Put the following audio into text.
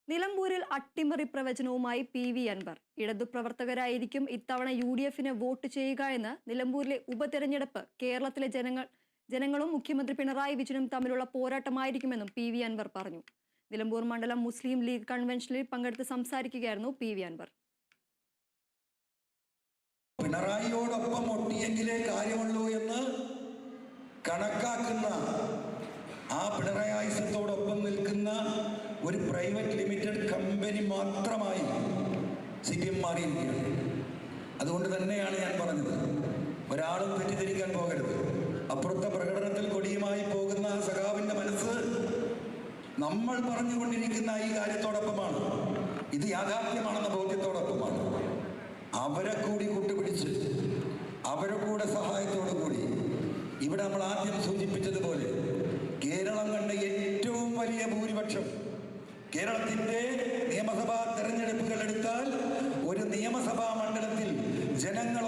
നിലമ്പൂരിൽ അട്ടിമറി പ്രവചനവുമായി PV അൻവർ. ഇടതു പ്രവർത്തകരായിരിക്കും ഇത്തവണ UDFന് വോട്ട് ചെയ്യുക എന്ന് നിലമ്പൂരിലെ ഉപതെരഞ്ഞെടുപ്പ് കേരളത്തിലെ ജനങ്ങളും മുഖ്യമന്ത്രി പിണറായി വിജയനും തമ്മിലുള്ള പോരാട്ടമായിരിക്കുമെന്നും PV അൻവർ പറഞ്ഞു. നിലമ്പൂർ മണ്ഡലം മുസ്ലിം ലീഗ് കൺവെൻഷനിൽ പങ്കെടുത്ത് സംസാരിക്കുകയായിരുന്നു PV അൻവർ. പിണറായിയോടൊപ്പം ഒട്ടിയെങ്കിലേ കാര്യമുള്ളൂ എന്ന് കണക്കാക്കുന്ന ആ പിണറായിസത്തോടൊപ്പം നിൽക്കുന്ന ഒരു പ്രൈവറ്റ് ലിമിറ്റഡ് കമ്പനി മാത്രമായി CPM മാറിയിരിക്കുകയാണ്. അതുകൊണ്ട് തന്നെയാണ് ഞാൻ പറഞ്ഞത്, ഒരാളും തെറ്റിദ്ധരിക്കാൻ പോകരുത്. അപ്പുറത്തെ പ്രകടനത്തിൽ കൊടിയുമായി പോകുന്ന ആ സഖാവിൻ്റെ മനസ്സ് നമ്മൾ പറഞ്ഞുകൊണ്ടിരിക്കുന്ന ഈ കാര്യത്തോടൊപ്പമാണ്, ഇത് യാഥാർത്ഥ്യമാണെന്ന ബോധ്യത്തോടൊപ്പമാണ്. അവരെ കൂടി കൂട്ടുപിടിച്ച് അവരെ കൂടെ സഹായത്തോടു കൂടി ഇവിടെ നമ്മൾ ആദ്യം സൂചിപ്പിച്ചതുപോലെ കേരളം കണ്ട ഏറ്റവും വലിയ ഭൂരിപക്ഷം, കേരളത്തിൻ്റെ നിയമസഭാ തെരഞ്ഞെടുപ്പുകൾ എടുത്താൽ ഒരു നിയമസഭാ മണ്ഡലത്തിൽ ജനങ്ങൾ